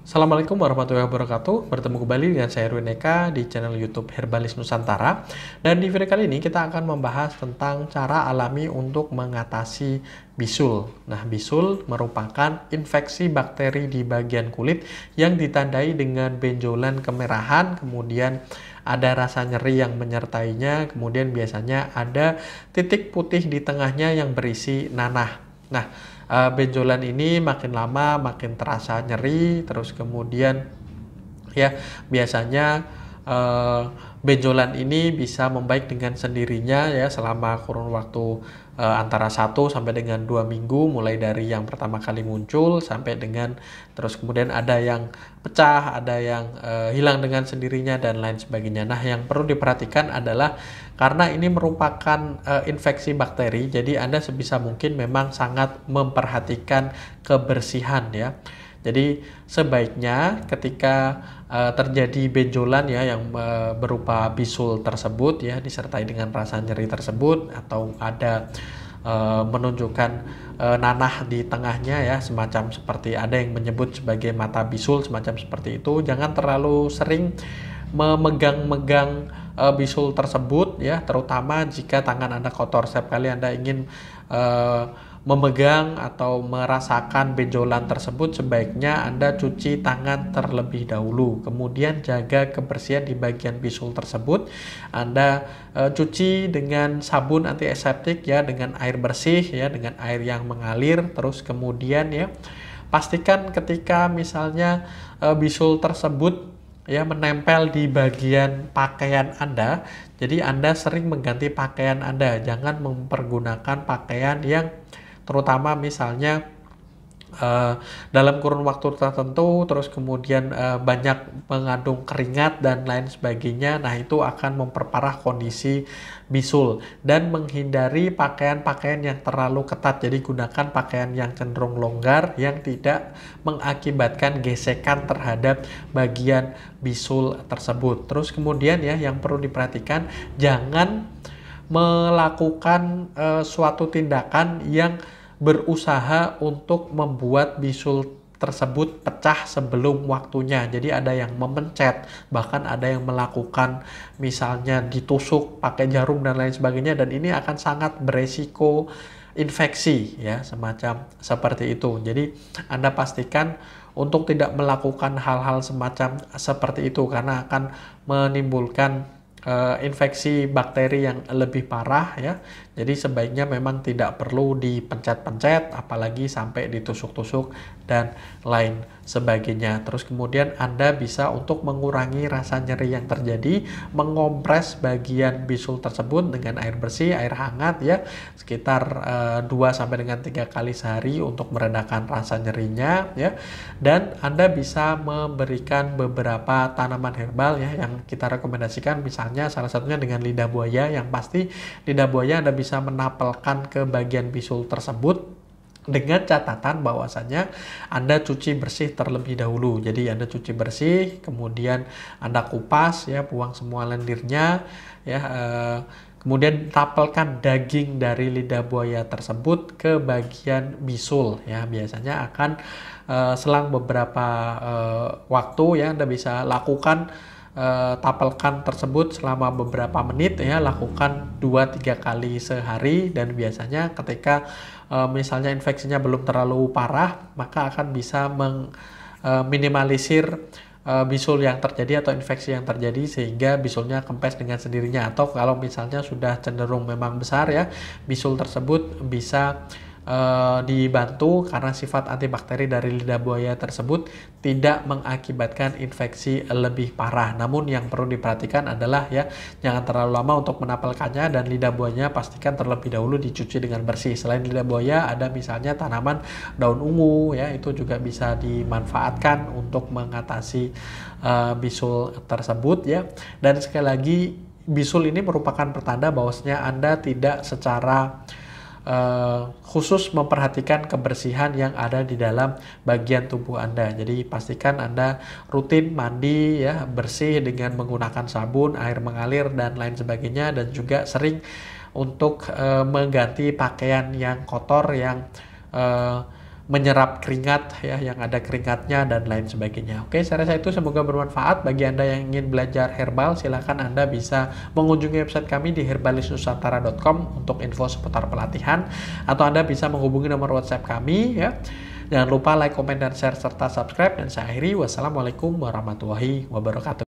Assalamualaikum warahmatullahi wabarakatuh. Bertemu kembali dengan saya Erwin Eka di channel YouTube Herbalis Nusantara. Dan di video kali ini kita akan membahas tentang cara alami untuk mengatasi bisul. Nah, bisul merupakan infeksi bakteri di bagian kulit yang ditandai dengan benjolan kemerahan, kemudian ada rasa nyeri yang menyertainya, kemudian biasanya ada titik putih di tengahnya yang berisi nanah. Nah, benjolan ini makin lama makin terasa nyeri, terus kemudian ya biasanya benjolan ini bisa membaik dengan sendirinya ya selama kurun waktu antara 1 sampai dengan 2 minggu, mulai dari yang pertama kali muncul sampai dengan terus kemudian ada yang pecah, ada yang hilang dengan sendirinya dan lain sebagainya. Nah, yang perlu diperhatikan adalah karena ini merupakan infeksi bakteri, jadi Anda sebisa mungkin memang sangat memperhatikan kebersihan ya. Jadi sebaiknya ketika terjadi benjolan ya yang berupa bisul tersebut ya disertai dengan rasa nyeri tersebut atau ada menunjukkan nanah di tengahnya ya, semacam seperti ada yang menyebut sebagai mata bisul, semacam seperti itu, jangan terlalu sering memegang-megang bisul tersebut ya, terutama jika tangan Anda kotor. Setiap kali Anda ingin memegang atau merasakan benjolan tersebut, sebaiknya Anda cuci tangan terlebih dahulu. Kemudian jaga kebersihan di bagian bisul tersebut. Anda cuci dengan sabun antiseptik ya, dengan air bersih ya, dengan air yang mengalir. Terus kemudian ya, pastikan ketika misalnya bisul tersebut ya menempel di bagian pakaian Anda, jadi Anda sering mengganti pakaian Anda. Jangan mempergunakan pakaian yang terutama misalnya dalam kurun waktu tertentu, terus kemudian banyak mengandung keringat dan lain sebagainya. Nah, itu akan memperparah kondisi bisul. Dan menghindari pakaian-pakaian yang terlalu ketat, jadi gunakan pakaian yang cenderung longgar yang tidak mengakibatkan gesekan terhadap bagian bisul tersebut. Terus kemudian ya, yang perlu diperhatikan, jangan melakukan suatu tindakan yang berusaha untuk membuat bisul tersebut pecah sebelum waktunya. Jadi ada yang memencet, bahkan ada yang melakukan misalnya ditusuk pakai jarum dan lain sebagainya, dan ini akan sangat beresiko infeksi ya, semacam seperti itu. Jadi Anda pastikan untuk tidak melakukan hal-hal semacam seperti itu karena akan menimbulkan infeksi bakteri yang lebih parah ya. Jadi sebaiknya memang tidak perlu dipencet-pencet, apalagi sampai ditusuk-tusuk dan lain sebagainya. Terus kemudian Anda bisa untuk mengurangi rasa nyeri yang terjadi, mengompres bagian bisul tersebut dengan air bersih, air hangat ya, sekitar 2 sampai dengan 3 kali sehari untuk meredakan rasa nyerinya ya. Dan Anda bisa memberikan beberapa tanaman herbal ya yang kita rekomendasikan, misalnya salah satunya dengan lidah buaya. Yang pasti lidah buaya Anda bisa menapelkan ke bagian bisul tersebut dengan catatan bahwasanya Anda cuci bersih terlebih dahulu. Jadi Anda cuci bersih, kemudian Anda kupas ya, buang semua lendirnya ya, kemudian tapelkan daging dari lidah buaya tersebut ke bagian bisul ya. Biasanya akan selang beberapa waktu ya, Anda bisa lakukan tapelkan tersebut selama beberapa menit ya, lakukan 2-3 kali sehari, dan biasanya ketika misalnya infeksinya belum terlalu parah, maka akan bisa minimalisir bisul yang terjadi atau infeksi yang terjadi sehingga bisulnya kempes dengan sendirinya. Atau kalau misalnya sudah cenderung memang besar ya, bisul tersebut bisa dibantu karena sifat antibakteri dari lidah buaya tersebut tidak mengakibatkan infeksi lebih parah. Namun yang perlu diperhatikan adalah ya, jangan terlalu lama untuk menapelkannya, dan lidah buayanya pastikan terlebih dahulu dicuci dengan bersih. Selain lidah buaya, ada misalnya tanaman daun ungu ya, itu juga bisa dimanfaatkan untuk mengatasi bisul tersebut ya. Dan sekali lagi, bisul ini merupakan pertanda bahwasanya Anda tidak secara khusus memperhatikan kebersihan yang ada di dalam bagian tubuh Anda. Jadi pastikan Anda rutin mandi ya, bersih dengan menggunakan sabun, air mengalir dan lain sebagainya, dan juga sering untuk mengganti pakaian yang kotor yang menyerap keringat ya, yang ada keringatnya dan lain sebagainya. Oke, saya rasa itu semoga bermanfaat bagi Anda yang ingin belajar herbal. Silakan Anda bisa mengunjungi website kami di herbalisnusantara.com untuk info seputar pelatihan, atau Anda bisa menghubungi nomor WhatsApp kami ya. Jangan lupa like, komen, dan share serta subscribe, dan saya akhiri. Wassalamualaikum warahmatullahi wabarakatuh.